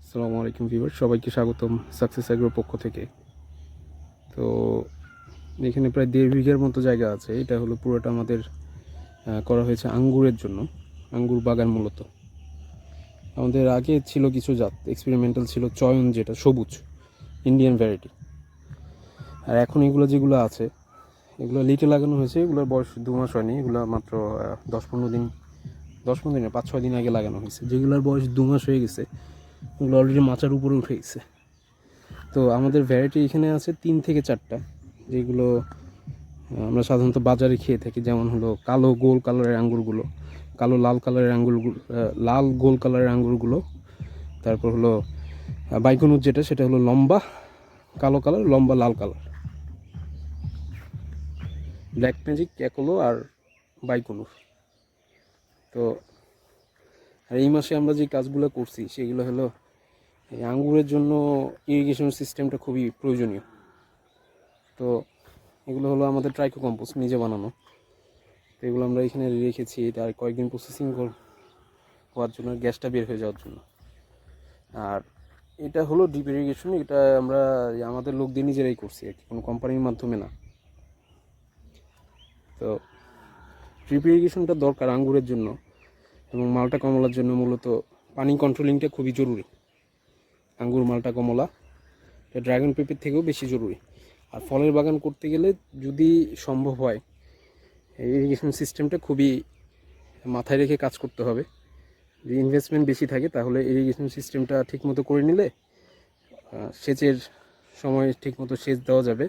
আসসালামু আলাইকুম ভিউয়ার, সবাইকে স্বাগতম সাকসেস এগ্রোর পক্ষ থেকে। তো এখানে প্রায় 1.5 বিঘার মতো জায়গা আছে। এটা হলো পুরোটা আমাদের করা হয়েছে আঙ্গুরের জন্য, আঙ্গুর বাগান মূলত। আমাদের আগে ছিল কিছু জাত এক্সপেরিমেন্টাল ছিল, চয়ন যেটা সবুজ ইন্ডিয়ান ভ্যারাইটি। আর এখন এগুলো যেগুলো আছে এগুলো লিটে লাগানো হয়েছে, এগুলোর বয়স 2 মাস হয়নি, এগুলো মাত্র 10-15 দিন, 10-15 দিনে 5-6 দিন আগে লাগানো হয়েছে। যেগুলোর বয়স 2 মাস হয়ে গেছে এগুলো অলরেডি মাচার উপরে উঠে গেছে। তো আমাদের ভ্যারাইটি এখানে আছে 3 থেকে 4টা, যেগুলো আমরা সাধারণত বাজারে খেয়ে থাকি। যেমন হলো কালো গোল কালারের আঙ্গুরগুলো, কালো লাল কালারের আঙ্গুরগুলো, লাল গোল কালারের আঙ্গুরগুলো। তারপর হলো বাইকনুর যেটা, সেটা হলো লম্বা কালো কালার, লম্বা লাল কালার। ব্ল্যাক ম্যাজিক, ক্যাকলো আর বাইকনুর। তো আর এই মাসে আমরা যে কাজগুলো করছি সেগুলো হলো এই আঙ্গুরের জন্য ইরিগেশন সিস্টেমটা খুবই প্রয়োজনীয়। তো এগুলো হলো আমাদের ট্রাইকো কম্পোস্ট নিজে বানানো। তো এগুলো আমরা এখানে রেখেছি, এটা আর কয়েকদিন প্রসেসিং হওয়ার জন্য, গ্যাসটা বের হয়ে যাওয়ার জন্য। আর এটা হলো ড্রিপ ইরিগেশন, এটা আমরা আমাদের লোক দিয়ে নিজেরাই করছি আর কি, কোনো কোম্পানির মাধ্যমে না। তো ড্রিপ ইরিগেশনটা দরকার আঙ্গুরের জন্য এবং মালটা কমলার জন্য। মূলত পানি কন্ট্রোলিংটা খুবই জরুরি। আঙ্গুর, মালটা কমলা, এটা ড্রাগন পেঁপের থেকেও বেশি জরুরি। আর ফলের বাগান করতে গেলে যদি সম্ভব হয় এই ইরিগেশন সিস্টেমটা খুবই মাথায় রেখে কাজ করতে হবে। যদি ইনভেস্টমেন্ট বেশি থাকে তাহলে ইরিগেশন সিস্টেমটা ঠিকমতো করে নিলে সেচের সময় ঠিকমতো সেচ দেওয়া যাবে।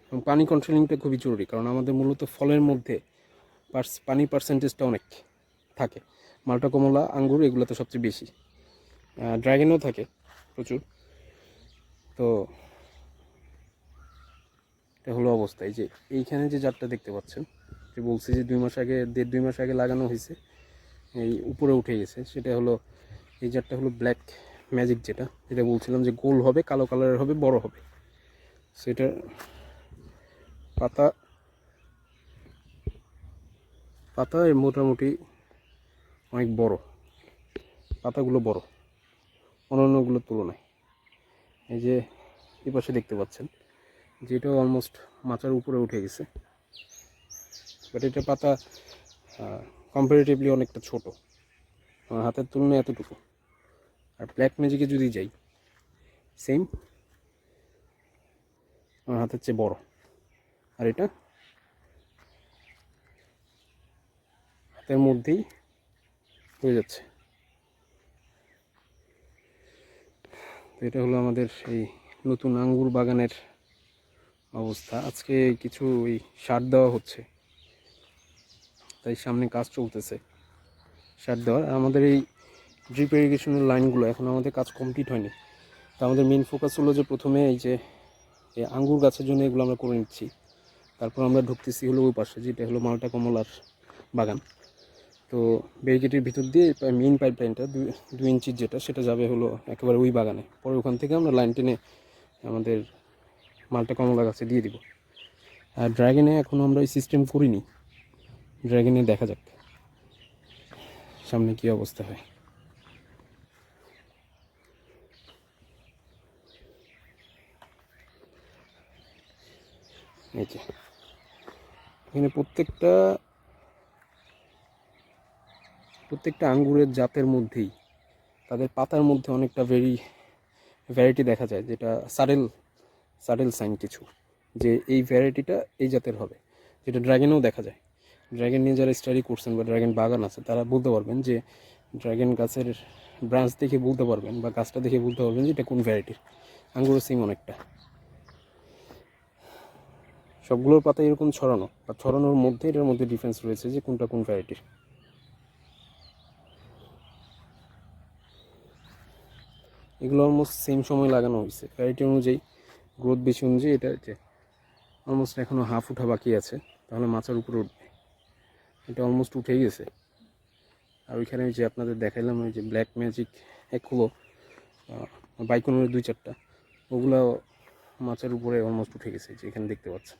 এবং পানি কন্ট্রোলিংটা খুবই জরুরি, কারণ আমাদের মূলত ফলের মধ্যে পানি পার্সেন্টেজটা অনেক থাকে। মালটা কমলা, আঙ্গুর এগুলোতে সবচেয়ে বেশি, ড্রাগনেও থাকে প্রচুর। তো এটা হলো অবস্থা। এই যে এইখানে যে জাতটা দেখতে পাচ্ছেন, যে বলছি যে 2 মাস আগে, 1.5-2 মাস আগে লাগানো হয়েছে, এই উপরে উঠে গেছে, সেটা হলো এই জাতটা হলো ব্ল্যাক ম্যাজিক, যেটা বলছিলাম যে গোল হবে, কালো কালারের হবে, বড় হবে। সেটার পাতা পাতা মোটামুটি অনেক বড়, পাতাগুলো বড় অন্যান্যগুলোর তুলনায়। এই যে এই পাশে দেখতে পাচ্ছেন যেটা অলমোস্ট মাচার উপরে উঠে গেছে, বাট এটা পাতা কম্পারেটিভলি অনেকটা ছোট, আমার হাতের তুলনায় এতটুকু। আর ব্ল্যাক ম্যাজিকে যদি যাই, সেম, আমার হাতের চেয়ে বড়। আর এটা হাতের মধ্যেই হয়ে যাচ্ছে। তো এটা হলো আমাদের এই নতুন আঙ্গুর বাগানের অবস্থা। আজকে কিছু ওই সার দেওয়া হচ্ছে, তাই সামনে কাজ চলতেছে সার দেওয়ার। আমাদের এই ড্রিপ ইরিগেশনের লাইনগুলো এখন আমাদের কাজ কমপ্লিট হয়নি। তো আমাদের মেন ফোকাস হলো যে প্রথমে এই যে এই আঙ্গুর গাছের জন্য এগুলো আমরা করে নিচ্ছি, তারপর আমরা ঢুকতেছি হলো ওই পাশে, যেটা হলো মালটা কমলার বাগান। তো ব্যারিকেডের ভিতর দিয়ে মেইন পাইপলাইনটা 2 ইঞ্চির যেটা, সেটা যাবে হলো একেবারে ওই বাগানে। পরে ওখান থেকে আমরা লাইন টেনে আমাদের মালটা কমলা গাছে দিয়ে দিব। আর ড্রাগনে এখনও আমরা এই সিস্টেম করিনি, ড্রাগনে দেখা যাক সামনে কী অবস্থা হয়। এই যে এখানে প্রত্যেকটা আঙ্গুরের জাতের মধ্যেই তাদের পাতার মধ্যে অনেকটা ভ্যারাইটি দেখা যায়, যেটা সাডেল সাইন কিছু, যে এই ভ্যারাইটিটা এই জাতের হবে, যেটা ড্রাগনেও দেখা যায়। ড্রাগন নিয়ে যারা স্টাডি করছেন বা ড্রাগন বাগান আছে তারা বলতে পারবেন যে ড্রাগন গাছের ব্রাঞ্চ দেখে বলতে পারবেন বা গাছটা দেখে বলতে পারবেন যে এটা কোন ভ্যারাইটির। আঙ্গুরের সিম অনেকটা, সবগুলোর পাতা এরকম ছড়ানো, আর ছড়ানোর মধ্যে এটার মধ্যে ডিফারেন্স রয়েছে যে কোনটা কোন ভ্যারাইটির। এগুলো অলমোস্ট সেম সময় লাগানো হয়েছে, ভ্যারাইটি অনুযায়ী, গ্রোথ বেশি অনুযায়ী। এটা যে অলমোস্ট এখনও হাফ উঠা বাকি আছে, তাহলে মাচার উপরে উঠবে। এটা অলমোস্ট উঠেই গেছে। আর ওইখানে যে আপনাদের দেখাইলাম ওই যে ব্ল্যাক ম্যাজিক এগুলো, বাইকনের 2-4টা, ওগুলো মাচার উপরে অলমোস্ট উঠে গেছে, যে এখানে দেখতে পাচ্ছেন।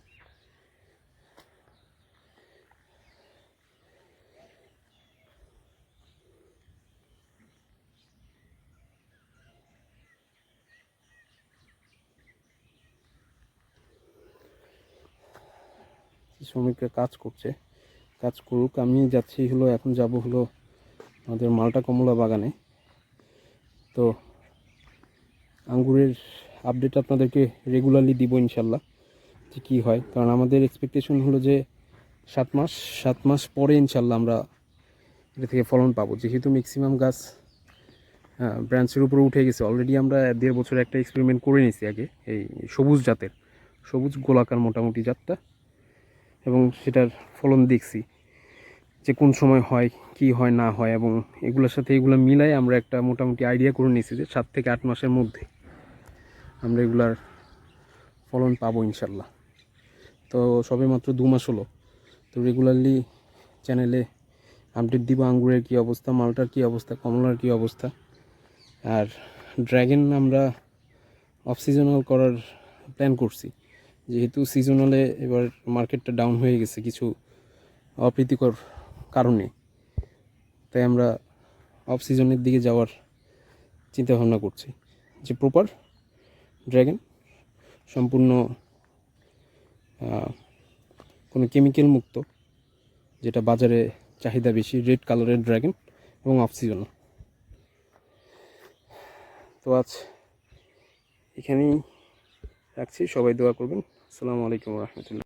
শ্রমিকরা কাজ করছে, কাজ করুক। আমি যাচ্ছি হলো, এখন যাব হলো আমাদের মাল্টা কমলা বাগানে। তো আঙ্গুরের আপডেট আপনাদেরকে রেগুলারলি দিব ইনশাল্লাহ, যে কী হয়। কারণ আমাদের এক্সপেকটেশন হলো যে 7 মাস পরে ইনশাল্লাহ আমরা এটা থেকে ফলন পাবো, যেহেতু ম্যাক্সিমাম গাছ ব্রাঞ্চের উপরে উঠে গেছে অলরেডি। আমরা 1.5 বছর একটা এক্সপেরিমেন্ট করে নিয়েছি আগে, এই সবুজ জাতের, সবুজ গোলাকার মোটামুটি জাতটা, এবং সেটার ফলন দেখছি যে কোন সময় হয়, কি হয় না হয়, এবং এগুলোর সাথে এগুলো মিলাই আমরা একটা মোটামুটি আইডিয়া করে নিয়েছি যে 7 থেকে 8 মাসের মধ্যে আমরা এগুলার ফলন পাবো ইনশাল্লাহ। তো সবে মাত্র 2 মাস হলো, তো রেগুলারলি চ্যানেলে আপডেট দিব আঙ্গুরের কী অবস্থা, মালটার কী অবস্থা, কমলার কী অবস্থা। আর ড্রাগন আমরা অফ সিজনাল করার প্ল্যান করছি, যেহেতু সিজনালে এবার মার্কেটটা ডাউন হয়ে গেছে কিছু অপ্রীতিকর কারণে, তাই আমরা অফ সিজনের দিকে যাওয়ার চিন্তা ভাবনা করছি, যে প্রপার ড্রাগন সম্পূর্ণ কোনো কেমিক্যাল মুক্ত, যেটা বাজারে চাহিদা বেশি, রেড কালারের ড্রাগন এবং অফ সিজন। তো আজ এখানেই রাখছি, সবাই দোয়া করবেন। আসসালামু আলাইকুম রহমতুল্লাহ।